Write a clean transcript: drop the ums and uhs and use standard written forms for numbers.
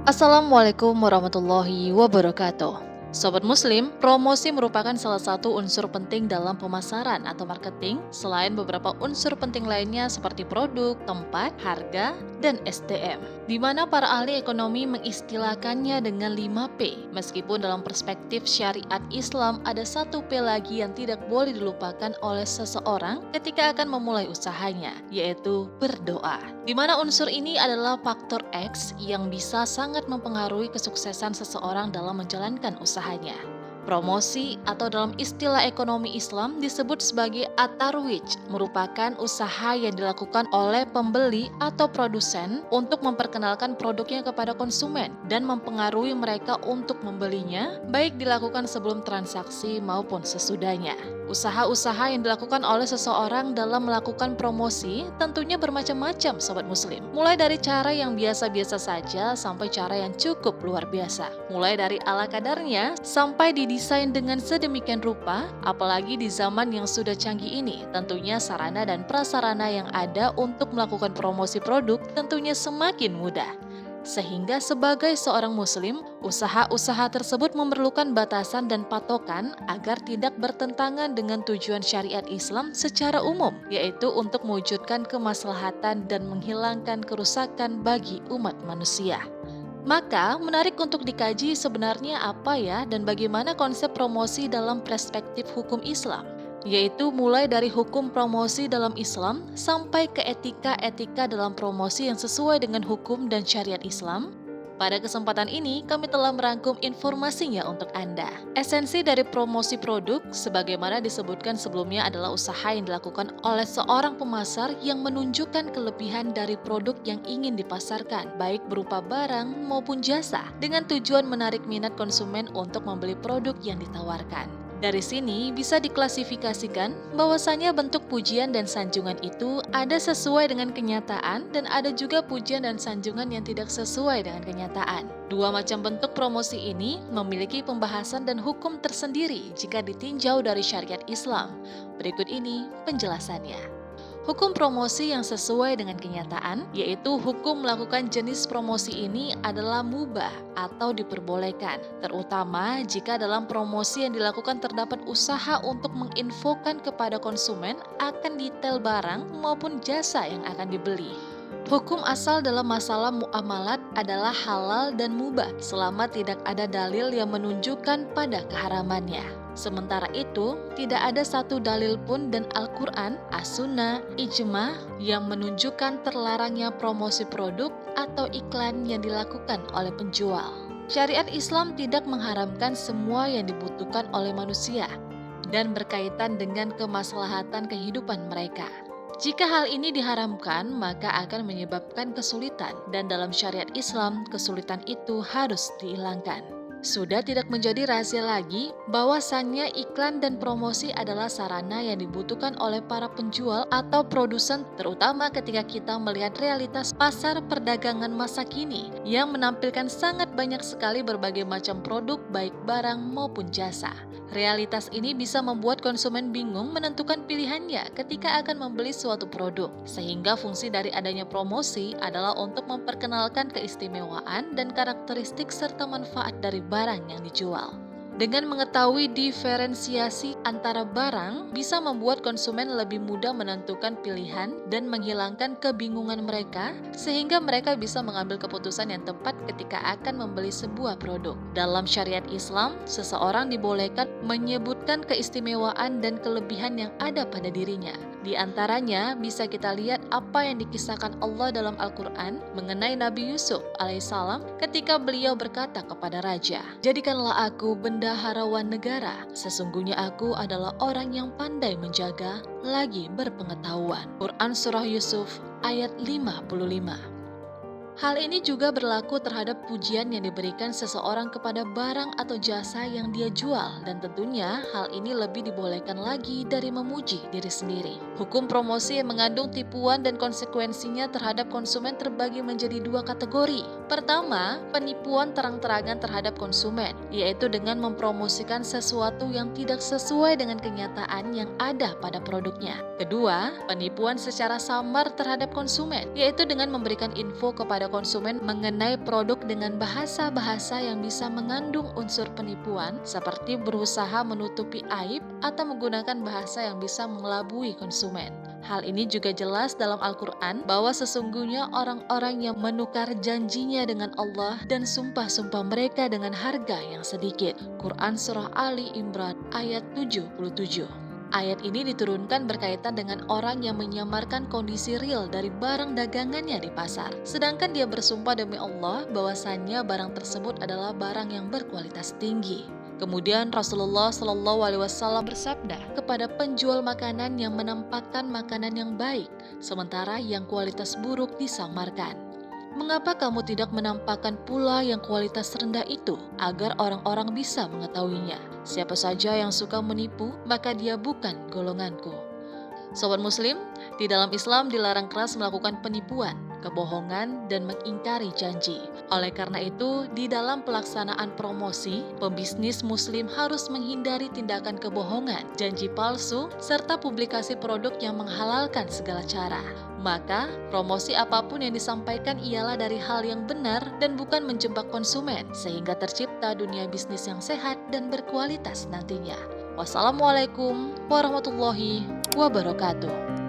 Assalamualaikum warahmatullahi wabarakatuh. Sobat Muslim, promosi merupakan salah satu unsur penting dalam pemasaran atau marketing, selain beberapa unsur penting lainnya seperti produk, tempat, harga, dan SDM. Di mana para ahli ekonomi mengistilahkannya dengan 5P. Meskipun dalam perspektif syariat Islam ada satu P lagi yang tidak boleh dilupakan oleh seseorang ketika akan memulai usahanya, yaitu berdoa. Di mana unsur ini adalah faktor X yang bisa sangat mempengaruhi kesuksesan seseorang dalam menjalankan usahanya. Promosi atau dalam istilah ekonomi Islam disebut sebagai at-tarwij, merupakan usaha yang dilakukan oleh pembeli atau produsen untuk memperkenalkan produknya kepada konsumen dan mempengaruhi mereka untuk membelinya, baik dilakukan sebelum transaksi maupun sesudahnya. Usaha-usaha yang dilakukan oleh seseorang dalam melakukan promosi tentunya bermacam-macam, Sobat Muslim. Mulai dari cara yang biasa-biasa saja sampai cara yang cukup luar biasa. Mulai dari ala kadarnya sampai didesain dengan sedemikian rupa, apalagi di zaman yang sudah canggih ini. Tentunya sarana dan prasarana yang ada untuk melakukan promosi produk tentunya semakin mudah. Sehingga sebagai seorang muslim, usaha-usaha tersebut memerlukan batasan dan patokan agar tidak bertentangan dengan tujuan syariat Islam secara umum, yaitu untuk mewujudkan kemaslahatan dan menghilangkan kerusakan bagi umat manusia. Maka, menarik untuk dikaji sebenarnya apa ya dan bagaimana konsep promosi dalam perspektif hukum Islam, yaitu mulai dari hukum promosi dalam Islam sampai ke etika-etika dalam promosi yang sesuai dengan hukum dan syariat Islam. Pada kesempatan ini, kami telah merangkum informasinya untuk Anda. Esensi dari promosi produk, sebagaimana disebutkan sebelumnya, adalah usaha yang dilakukan oleh seorang pemasar yang menunjukkan kelebihan dari produk yang ingin dipasarkan, baik berupa barang maupun jasa, dengan tujuan menarik minat konsumen untuk membeli produk yang ditawarkan. Dari sini bisa diklasifikasikan bahwasanya bentuk pujian dan sanjungan itu ada sesuai dengan kenyataan dan ada juga pujian dan sanjungan yang tidak sesuai dengan kenyataan. Dua macam bentuk promosi ini memiliki pembahasan dan hukum tersendiri jika ditinjau dari syariat Islam. Berikut ini penjelasannya. Hukum promosi yang sesuai dengan kenyataan, yaitu hukum melakukan jenis promosi ini adalah mubah atau diperbolehkan, terutama jika dalam promosi yang dilakukan terdapat usaha untuk menginfokan kepada konsumen akan detail barang maupun jasa yang akan dibeli. Hukum asal dalam masalah muamalat adalah halal dan mubah selama tidak ada dalil yang menunjukkan pada keharamannya. Sementara itu, tidak ada satu dalil pun dan Al-Quran, As-Sunnah, Ijma yang menunjukkan terlarangnya promosi produk atau iklan yang dilakukan oleh penjual. Syariat Islam tidak mengharamkan semua yang dibutuhkan oleh manusia dan berkaitan dengan kemaslahatan kehidupan mereka. Jika hal ini diharamkan, maka akan menyebabkan kesulitan, dan dalam syariat Islam, kesulitan itu harus dihilangkan. Sudah tidak menjadi rahasia lagi bahwasannya iklan dan promosi adalah sarana yang dibutuhkan oleh para penjual atau produsen, terutama ketika kita melihat realitas pasar perdagangan masa kini yang menampilkan sangat banyak sekali berbagai macam produk baik barang maupun jasa. Realitas ini bisa membuat konsumen bingung menentukan pilihannya ketika akan membeli suatu produk, sehingga fungsi dari adanya promosi adalah untuk memperkenalkan keistimewaan dan karakteristik serta manfaat dari barang yang dijual. Dengan mengetahui diferensiasi antara barang, bisa membuat konsumen lebih mudah menentukan pilihan dan menghilangkan kebingungan mereka, sehingga mereka bisa mengambil keputusan yang tepat ketika akan membeli sebuah produk. Dalam syariat Islam, seseorang dibolehkan menyebutkan keistimewaan dan kelebihan yang ada pada dirinya. Di antaranya bisa kita lihat apa yang dikisahkan Allah dalam Al-Quran mengenai Nabi Yusuf alaihissalam ketika beliau berkata kepada raja, "Jadikanlah aku bendaharawan negara, sesungguhnya aku adalah orang yang pandai menjaga, lagi berpengetahuan." Quran Surah Yusuf ayat 55. Hal ini juga berlaku terhadap pujian yang diberikan seseorang kepada barang atau jasa yang dia jual, dan tentunya hal ini lebih dibolehkan lagi dari memuji diri sendiri. Hukum promosi yang mengandung tipuan dan konsekuensinya terhadap konsumen terbagi menjadi dua kategori. Pertama, penipuan terang-terangan terhadap konsumen, yaitu dengan mempromosikan sesuatu yang tidak sesuai dengan kenyataan yang ada pada produknya. Kedua, penipuan secara samar terhadap konsumen, yaitu dengan memberikan info kepada kepada konsumen mengenai produk dengan bahasa-bahasa yang bisa mengandung unsur penipuan, seperti berusaha menutupi aib atau menggunakan bahasa yang bisa mengelabui konsumen. Hal ini juga jelas dalam Al-Quran bahwa sesungguhnya orang-orang yang menukar janjinya dengan Allah dan sumpah-sumpah mereka dengan harga yang sedikit. Quran Surah Ali Imran ayat 77. Ayat ini diturunkan berkaitan dengan orang yang menyamarkan kondisi real dari barang dagangannya di pasar. Sedangkan dia bersumpah demi Allah bahwasannya barang tersebut adalah barang yang berkualitas tinggi. Kemudian Rasulullah Shallallahu Alaihi Wasallam bersabda kepada penjual makanan yang menampakkan makanan yang baik, sementara yang kualitas buruk disamarkan. Mengapa kamu tidak menampakkan pula yang kualitas rendah itu, agar orang-orang bisa mengetahuinya? Siapa saja yang suka menipu, maka dia bukan golonganku. Sobat Muslim, di dalam Islam dilarang keras melakukan penipuan, kebohongan, dan mengingkari janji. Oleh karena itu, di dalam pelaksanaan promosi, pembisnis Muslim harus menghindari tindakan kebohongan, janji palsu, serta publikasi produk yang menghalalkan segala cara. Maka, promosi apapun yang disampaikan ialah dari hal yang benar dan bukan menjebak konsumen, sehingga tercipta dunia bisnis yang sehat dan berkualitas nantinya. Wassalamualaikum warahmatullahi wabarakatuh.